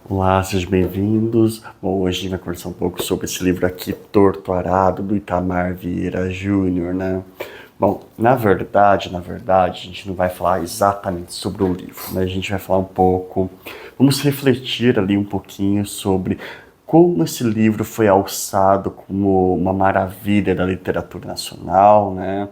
Olá, sejam bem-vindos. Bom, hoje a gente vai conversar um pouco sobre esse livro aqui, Torto Arado, do Itamar Vieira Júnior, né? Bom, na verdade, a gente não vai falar exatamente sobre o livro, mas a gente vai falar um pouco, vamos refletir ali um pouquinho sobre como esse livro foi alçado como uma maravilha da literatura nacional, né?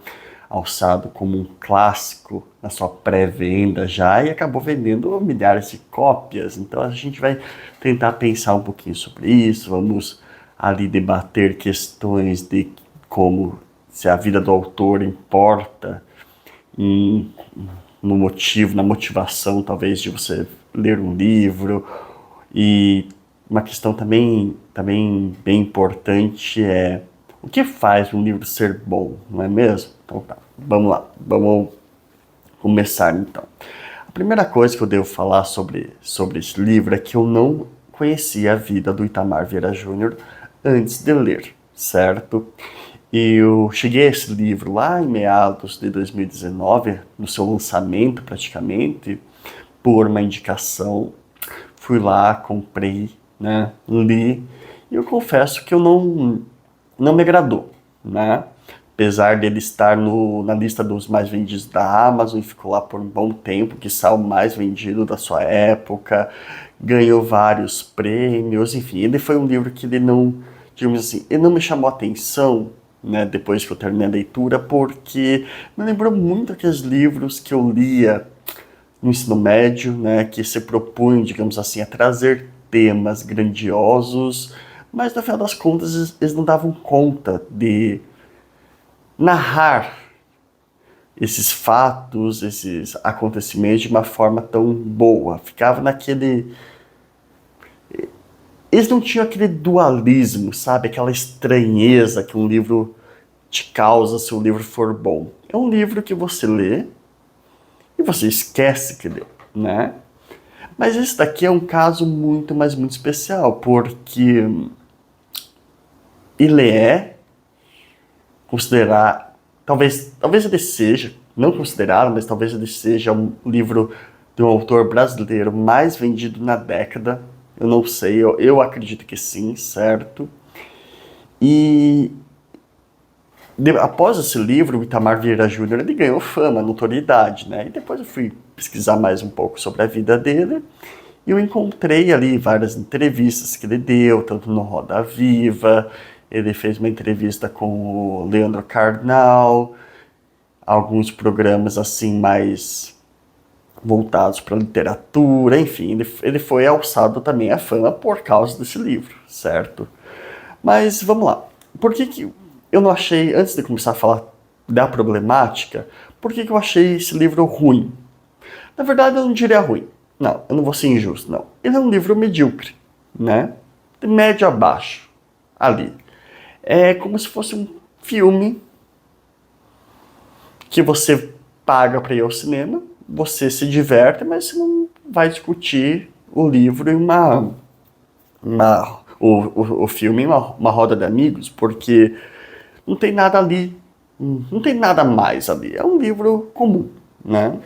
Alçado como um clássico na sua pré-venda já e acabou vendendo milhares de cópias. Então a gente vai tentar pensar um pouquinho sobre isso, vamos ali debater questões de como se a vida do autor importa em, no motivo, na motivação talvez de você ler um livro. E uma questão também bem importante é o que faz um livro ser bom, não é mesmo? Então tá, vamos lá, vamos começar então. A primeira coisa que eu devo falar sobre esse livro é que eu não conhecia a vida do Itamar Vieira Júnior antes de ler, certo? Eu cheguei a esse livro lá em meados de 2019, no seu lançamento praticamente, por uma indicação. Fui lá, comprei, né, li, e eu confesso que eu não me agradou, né? Apesar dele estar na lista dos mais vendidos da Amazon, e ficou lá por um bom tempo, que o mais vendido da sua época, ganhou vários prêmios, enfim, ele foi um livro que ele não, digamos assim, ele não me chamou a atenção, né, depois que eu terminei a leitura, porque me lembrou muito aqueles livros que eu lia no ensino médio, né, que se propunham, digamos assim, a trazer temas grandiosos, mas no final das contas eles não davam conta de narrar esses fatos, esses acontecimentos de uma forma tão boa. Ficava naquele. Eles não tinham aquele dualismo, sabe? Aquela estranheza que um livro te causa se o livro for bom. É um livro que você lê e você esquece que leu, né? Mas esse daqui é um caso muito, mas muito especial, porque ele é considerado, talvez ele seja, não considerado, mas talvez ele seja um livro de um autor brasileiro mais vendido na década. Eu não sei, eu acredito que sim, certo? E após esse livro, o Itamar Vieira Júnior, ele ganhou fama, notoriedade, né? E depois eu fui pesquisar mais um pouco sobre a vida dele e eu encontrei ali várias entrevistas que ele deu, tanto no Roda Viva, ele fez uma entrevista com o Leandro Carnal, alguns programas assim mais voltados para literatura, enfim, ele foi alçado também à fama por causa desse livro, certo? Mas vamos lá. Por que eu não achei, antes de começar a falar da problemática, por que eu achei esse livro ruim? Na verdade, eu não diria ruim. Não, eu não vou ser injusto, não. Ele é um livro medíocre, né? De médio a baixo, ali. É como se fosse um filme que você paga para ir ao cinema, você se diverte, mas você não vai discutir o livro em o filme em uma roda de amigos, porque não tem nada ali, não tem nada mais ali. É um livro comum, né?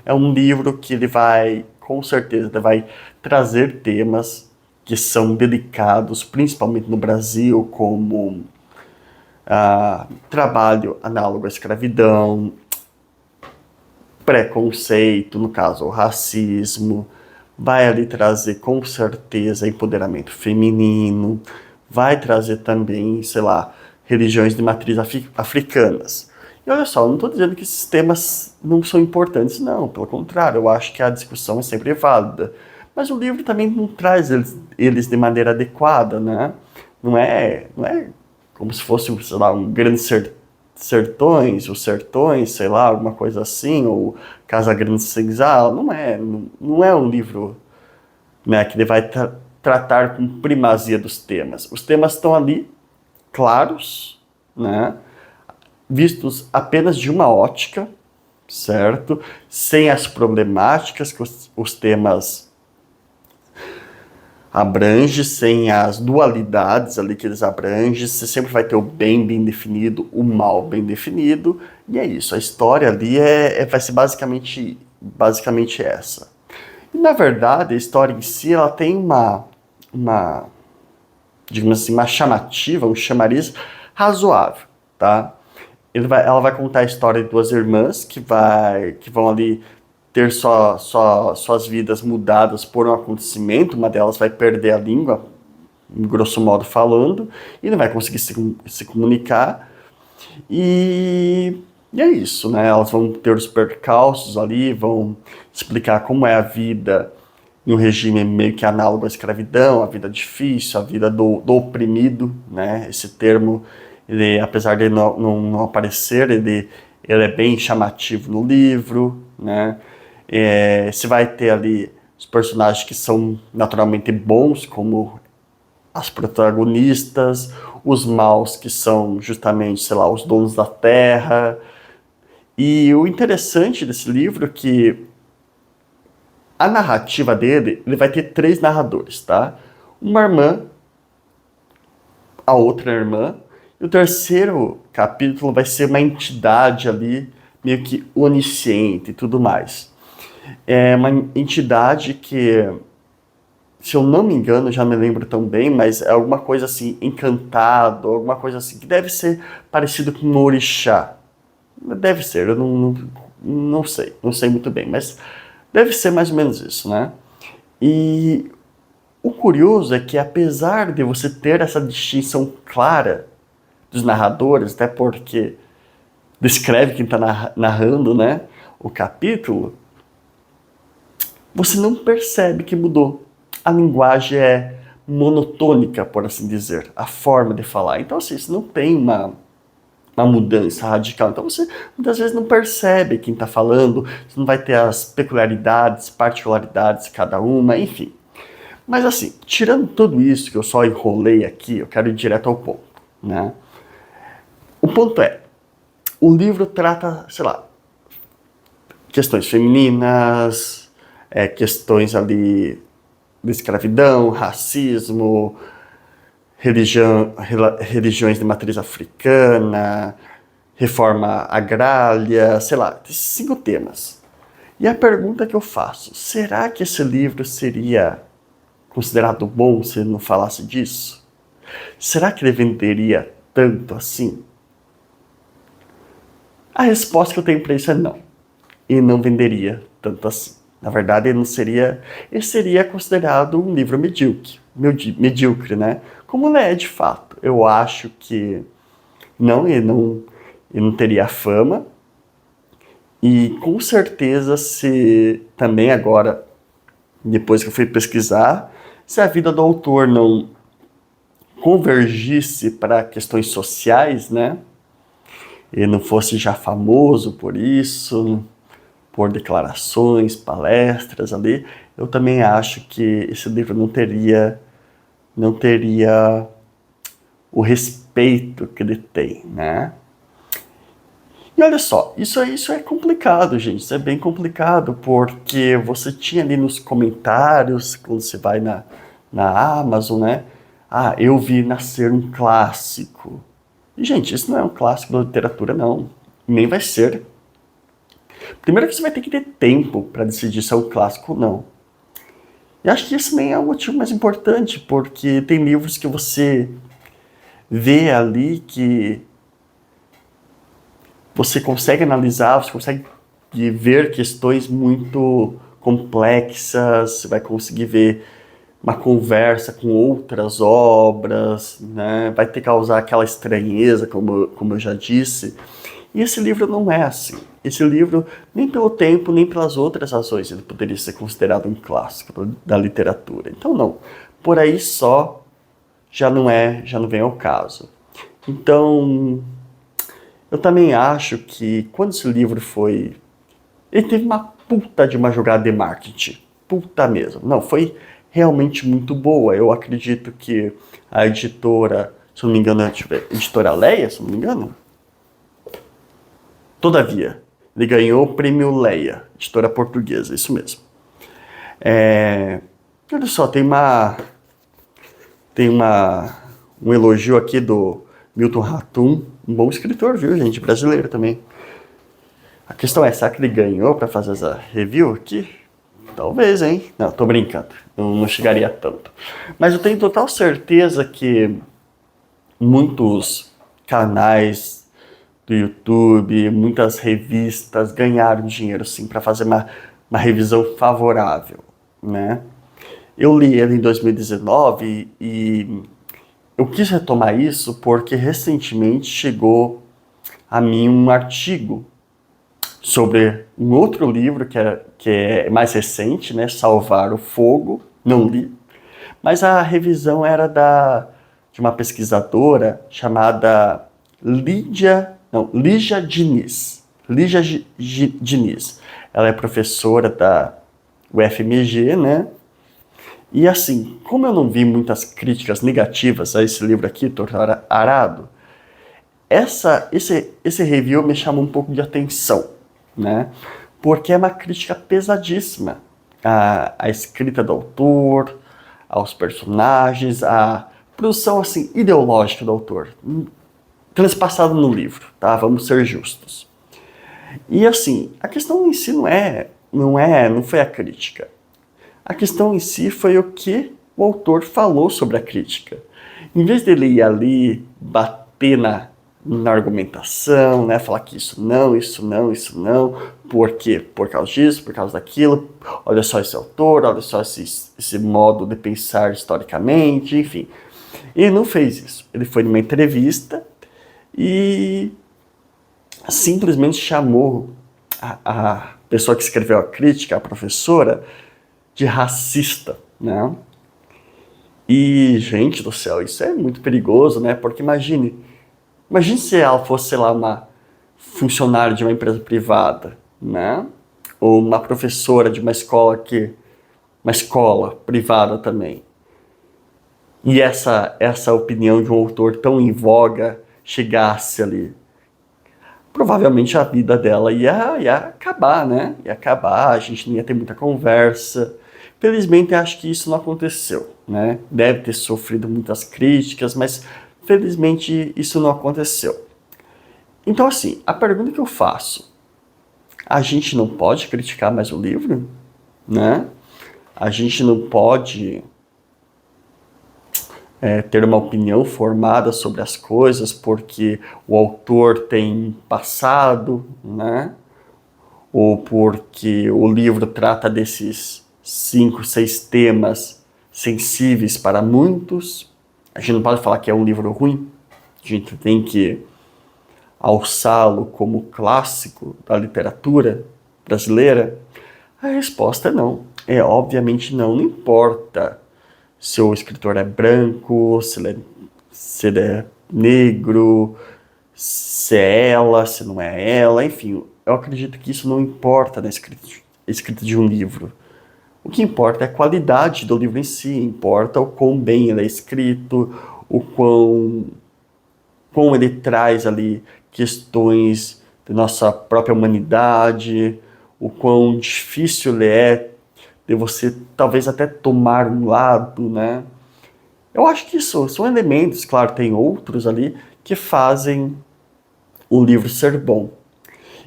É um livro que ele vai, com certeza, ele vai trazer temas que são delicados, principalmente no Brasil, como trabalho análogo à escravidão, preconceito, no caso o racismo, vai ali trazer com certeza empoderamento feminino, vai trazer também, sei lá, religiões de matriz africanas. E olha só, eu não estou dizendo que esses temas não são importantes, não, pelo contrário, eu acho que a discussão é sempre válida. Mas o livro também não traz eles de maneira adequada, né? Não é como se fosse, sei lá, um grande sertões, os sertões, sei lá, alguma coisa assim, ou Casa Grande Senzala, não é um livro, né, que ele vai tratar com primazia dos temas. Os temas estão ali, claros, né, vistos apenas de uma ótica, certo? Sem as problemáticas que os temas abrange, sem as dualidades ali que eles abrangem, você sempre vai ter o bem definido, o mal bem definido, e é isso, a história ali vai ser basicamente essa. E, na verdade, a história em si, ela tem uma digamos assim, uma chamativa, um chamariz razoável, tá? Ela vai contar a história de duas irmãs que vão ali ter suas vidas mudadas por um acontecimento. Uma delas vai perder a língua, grosso modo falando, e não vai conseguir se comunicar. E é isso, né? Elas vão ter os percalços ali, vão explicar como é a vida em um regime meio que análogo à escravidão, a vida difícil, a vida do oprimido, né? Esse termo, ele, apesar de não aparecer, ele é bem chamativo no livro, né? Você vai ter ali os personagens que são naturalmente bons, como as protagonistas, os maus que são justamente, sei lá, os donos da terra. E o interessante desse livro é que a narrativa dele, ele vai ter três narradores, tá? Uma irmã, a outra irmã, e o terceiro capítulo vai ser uma entidade ali, meio que onisciente e tudo mais. É uma entidade que, se eu não me engano, já me lembro tão bem, mas é alguma coisa assim, encantado, alguma coisa assim, que deve ser parecido com um orixá. Deve ser, eu não sei muito bem, mas deve ser mais ou menos isso, né? E o curioso é que, apesar de você ter essa distinção clara dos narradores, até porque descreve quem está narrando, né, o capítulo, você não percebe que mudou. A linguagem é monotônica, por assim dizer, a forma de falar. Então, assim, você não tem uma mudança radical. Então, você muitas vezes não percebe quem está falando, você não vai ter as peculiaridades, particularidades de cada uma, enfim. Mas, assim, tirando tudo isso que eu só enrolei aqui, eu quero ir direto ao ponto, né? O ponto é, o livro trata, sei lá, questões femininas, questões ali de escravidão, racismo, religiões de matriz africana, reforma agrária, sei lá, 5 temas. E a pergunta que eu faço, será que esse livro seria considerado bom se ele não falasse disso? Será que ele venderia tanto assim? A resposta que eu tenho para isso é não. Ele não venderia tanto assim. Na verdade, ele seria considerado um livro medíocre, né? Como ele é de fato. Eu acho que ele não teria fama. E com certeza, se também agora, depois que eu fui pesquisar, se a vida do autor não convergisse para questões sociais, né? Ele não fosse já famoso por isso, por declarações, palestras ali, eu também acho que esse livro não teria o respeito que ele tem, né? E olha só, isso é complicado, gente, isso é bem complicado, porque você tinha ali nos comentários, quando você vai na Amazon, né? Ah, eu vi nascer um clássico. E, gente, isso não é um clássico da literatura, não. Nem vai ser. Primeiro que você vai ter que ter tempo para decidir se é um clássico ou não. E acho que esse nem é o motivo mais importante, porque tem livros que você vê ali que você consegue analisar, você consegue ver questões muito complexas, você vai conseguir ver uma conversa com outras obras, né? Vai ter que causar aquela estranheza, como eu já disse. E esse livro não é assim. Esse livro, nem pelo tempo, nem pelas outras razões, ele poderia ser considerado um clássico da literatura. Então, não. Por aí só já não vem ao caso. Então, eu também acho que quando esse livro foi... Ele teve uma puta de uma jogada de marketing. Puta mesmo. Não, foi realmente muito boa. Eu acredito que a editora, se eu não me engano, editora Leia, se eu não me engano. Todavia, ele ganhou o prêmio Leia, editora portuguesa, isso mesmo. Olha só, tem um elogio aqui do Milton Ratum, um bom escritor, viu, gente, brasileiro também. A questão é, será que ele ganhou para fazer essa review aqui? Talvez, hein? Não, tô brincando. Não chegaria a tanto. Mas eu tenho total certeza que muitos canais do YouTube, muitas revistas ganharam dinheiro, sim, para fazer uma revisão favorável, né? Eu li ele em 2019 e eu quis retomar isso porque recentemente chegou a mim um artigo sobre um outro livro que é mais recente, né? Salvar o Fogo. Não li, mas a revisão era de uma pesquisadora chamada Lígia Diniz. Diniz. Ela é professora da UFMG, né? E assim, como eu não vi muitas críticas negativas a esse livro aqui, Torto Arado, esse review me chamou um pouco de atenção, né? Porque é uma crítica pesadíssima à escrita do autor, aos personagens, à produção assim ideológica do autor, transpassada no livro, tá? Vamos ser justos. E assim, a questão em si não foi a crítica. A questão em si foi o que o autor falou sobre a crítica. Em vez dele ir ali bater na argumentação, né, falar que isso não, por quê? Por causa disso, por causa daquilo, olha só esse autor, olha só esse modo de pensar historicamente, enfim. Ele não fez isso. Ele foi numa entrevista e simplesmente chamou a pessoa que escreveu a crítica, a professora, de racista, né? E, gente do céu, isso é muito perigoso, né? Porque imagine se ela fosse, sei lá, uma funcionária de uma empresa privada, né? Ou uma professora de uma escola privada também. E essa opinião de um autor tão em voga chegasse ali. Provavelmente a vida dela ia acabar, né? Ia acabar, a gente não ia ter muita conversa. Felizmente, acho que isso não aconteceu, né? Deve ter sofrido muitas críticas, mas felizmente isso não aconteceu. Então, assim, a pergunta que eu faço, a gente não pode criticar mais o livro, né? A gente não pode ter uma opinião formada sobre as coisas porque o autor tem passado, né? Ou porque o livro trata desses 5, 6 temas sensíveis para muitos. A gente não pode falar que é um livro ruim. A gente tem que alçá-lo como clássico da literatura brasileira. A resposta é não. É obviamente não. Não importa se o escritor é branco, se ele é negro, se é ela, se não é ela, enfim. Eu acredito que isso não importa na escrita de um livro. O que importa é a qualidade do livro em si, importa o quão bem ele é escrito, o quão ele traz ali questões da nossa própria humanidade, o quão difícil ele é de você talvez até tomar um lado, né? Eu acho que isso são elementos, claro, tem outros ali que fazem o livro ser bom.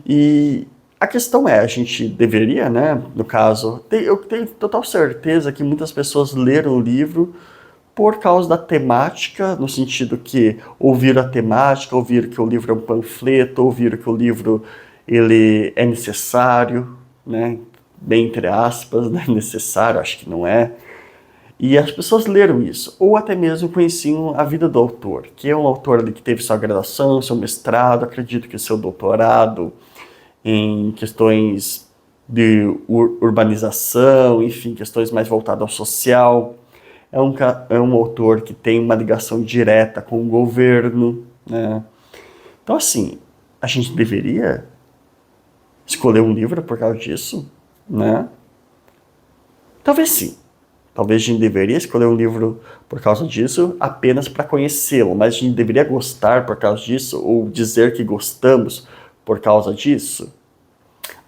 E a questão é, a gente deveria, né, no caso, eu tenho total certeza que muitas pessoas leram o livro por causa da temática, no sentido que ouviram a temática, ouviram que o livro é um panfleto, ouviram que o livro ele é necessário, né, bem entre aspas, né, necessário, acho que não é. E as pessoas leram isso, ou até mesmo conheciam a vida do autor, que é um autor ali que teve sua graduação, seu mestrado, acredito que seu doutorado em questões de urbanização, enfim, questões mais voltadas ao social. É um autor que tem uma ligação direta com o governo, né? Então, assim, a gente deveria escolher um livro por causa disso, né? Talvez sim. Talvez a gente deveria escolher um livro por causa disso apenas para conhecê-lo, mas a gente deveria gostar por causa disso ou dizer que gostamos por causa disso?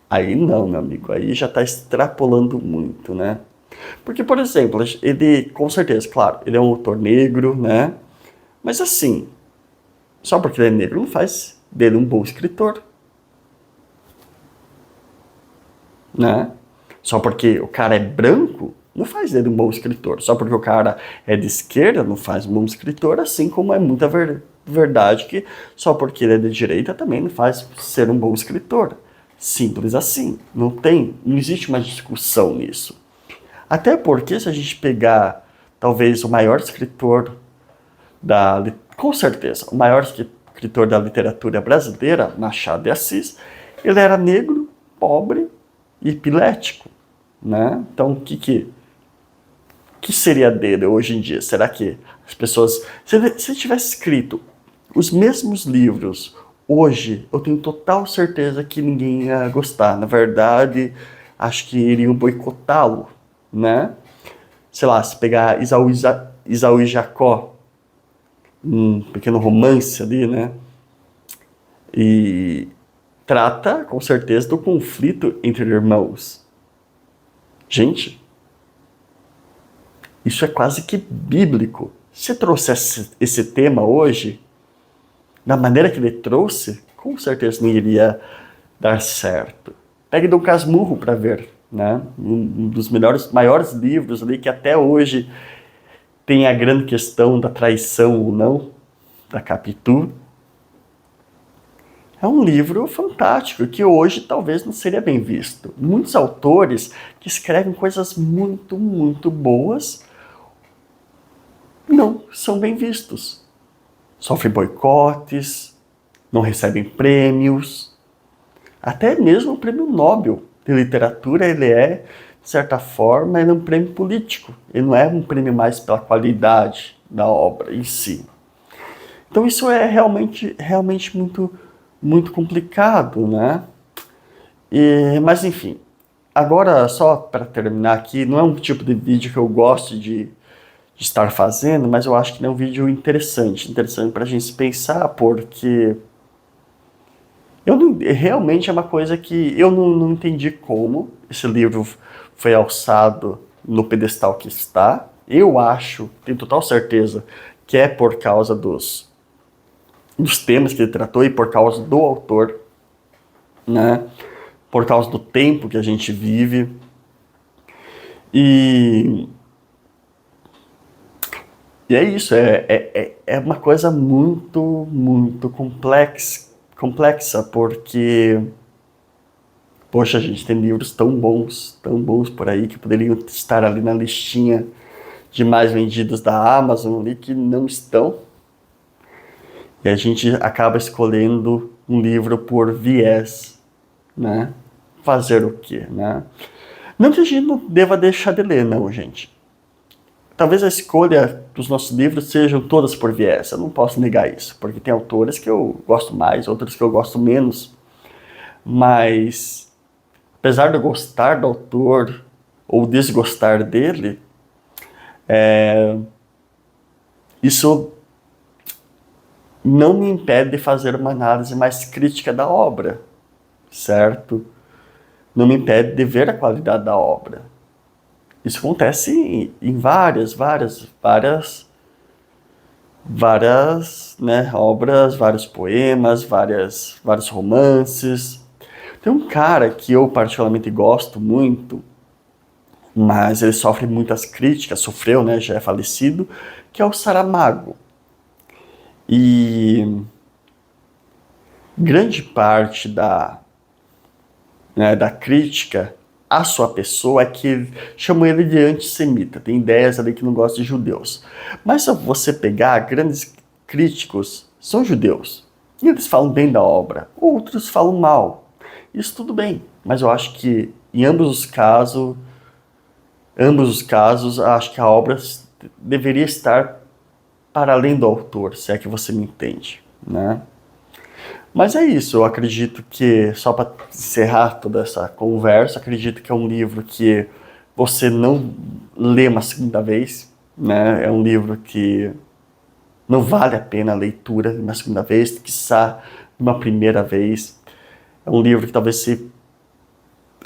Aí não, meu amigo, aí já está extrapolando muito, né? Porque, por exemplo, ele, com certeza, claro, ele é um autor negro, né? Mas assim, só porque ele é negro não faz dele um bom escritor, né? Só porque o cara é branco, não faz ele um bom escritor. Só porque o cara é de esquerda, não faz um bom escritor, assim como é muita verdade que só porque ele é de direita também não faz ser um bom escritor. Simples assim. Não existe uma discussão nisso. Até porque se a gente pegar talvez o maior escritor com certeza, o maior escritor da literatura brasileira, Machado de Assis, ele era negro, pobre e epilético, né? Então, o que seria dele hoje em dia? Será que as pessoas... Se ele tivesse escrito os mesmos livros hoje, eu tenho total certeza que ninguém ia gostar. Na verdade, acho que iriam boicotá-lo, né? Sei lá, se pegar Isaú e Jacó, um pequeno romance ali, né? E trata, com certeza, do conflito entre irmãos. Gente, isso é quase que bíblico. Se trouxesse esse tema hoje, da maneira que ele trouxe, com certeza não iria dar certo. Pegue Dom Casmurro para ver, né? Um dos maiores livros ali que até hoje tem a grande questão da traição ou não, da Capitu. É um livro fantástico, que hoje talvez não seria bem visto. Muitos autores que escrevem coisas muito, muito boas não são bem vistos. Sofrem boicotes, não recebem prêmios. Até mesmo o prêmio Nobel de literatura, ele é, de certa forma, ele é um prêmio político. Ele não é um prêmio mais pela qualidade da obra em si. Então isso é realmente muito complicado, né? Mas enfim, agora só para terminar aqui, não é um tipo de vídeo que eu gosto de estar fazendo, mas eu acho que é um vídeo interessante para a gente pensar, porque realmente é uma coisa que eu não entendi como esse livro foi alçado no pedestal que está. Eu acho, tenho total certeza, que é por causa dos temas que ele tratou e por causa do autor, né? Por causa do tempo que a gente vive. E é isso, é uma coisa muito complexa, porque, poxa, a gente tem livros tão bons por aí, que poderiam estar ali na listinha de mais vendidos da Amazon, ali, que não estão. E a gente acaba escolhendo um livro por viés, né? Fazer o quê, né? Não que a gente não deva deixar de ler, não, gente. Talvez a escolha dos nossos livros sejam todas por viés, eu não posso negar isso, porque tem autores que eu gosto mais, outros que eu gosto menos, mas apesar de eu gostar do autor ou desgostar dele, isso não me impede de fazer uma análise mais crítica da obra, certo? Não me impede de ver a qualidade da obra. Isso acontece em várias, né, obras, vários poemas, vários romances. Tem um cara que eu particularmente gosto muito, mas ele sofre muitas críticas, sofreu, né, já é falecido, que é o Saramago. E grande parte da crítica à sua pessoa é que chamam ele de antissemita, tem ideias ali que não gostam de judeus. Mas se você pegar, grandes críticos são judeus, e eles falam bem da obra, outros falam mal. Isso tudo bem, mas eu acho que em ambos os casos, acho que a obra deveria estar para além do autor, se é que você me entende, né? Mas é isso, eu acredito que, só para encerrar toda essa conversa, acredito que é um livro que você não lê uma segunda vez, né? É um livro que não vale a pena a leitura uma segunda vez, quiçá uma primeira vez. É um livro que talvez se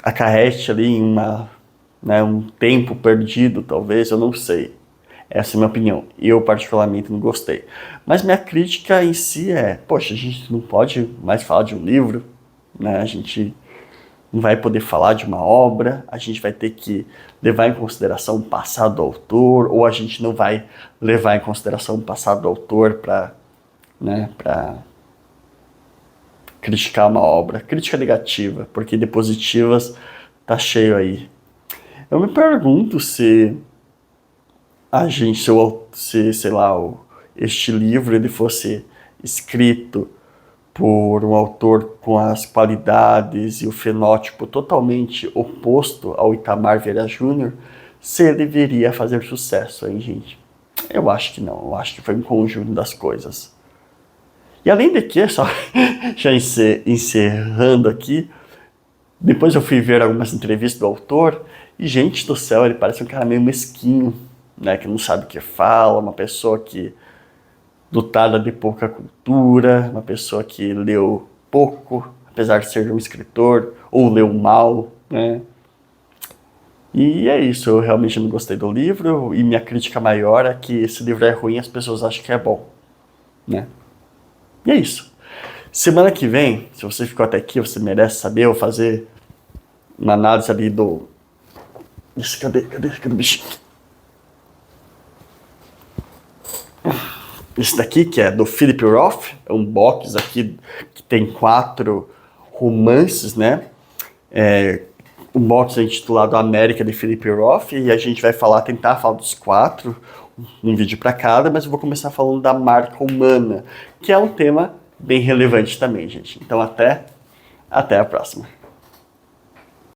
acarrete ali em um tempo perdido, talvez, eu não sei. Essa é a minha opinião. Eu, particularmente, não gostei. Mas minha crítica em si é... Poxa, a gente não pode mais falar de um livro, né? A gente não vai poder falar de uma obra, a gente vai ter que levar em consideração o passado do autor, ou a gente não vai levar em consideração o passado do autor para, né, para criticar uma obra. Crítica negativa, porque de positivas tá cheio aí. Eu me pergunto se a gente, se sei lá, este livro ele fosse escrito por um autor com as qualidades e o fenótipo totalmente oposto ao Itamar Vieira Júnior, se ele viria a fazer sucesso, hein, gente? Eu acho que não, eu acho que foi um conjunto das coisas. E além de que, só já encerrando aqui, depois eu fui ver algumas entrevistas do autor e, gente do céu, ele parece um cara meio mesquinho, né, que não sabe o que fala, uma pessoa que dotada de pouca cultura, uma pessoa que leu pouco, apesar de ser um escritor, ou leu mal, né? E é isso, eu realmente não gostei do livro, e minha crítica maior é que esse livro é ruim e as pessoas acham que é bom, né? E é isso. Semana que vem, se você ficou até aqui, você merece saber, eu vou fazer uma análise ali do... Cadê o bichinho? Esse daqui, que é do Philip Roth, é um box aqui que tem 4 romances, né? Um box intitulado América, de Philip Roth, e a gente vai tentar falar dos 4, um vídeo para cada, mas eu vou começar falando da marca humana, que é um tema bem relevante também, gente. Então até a próxima.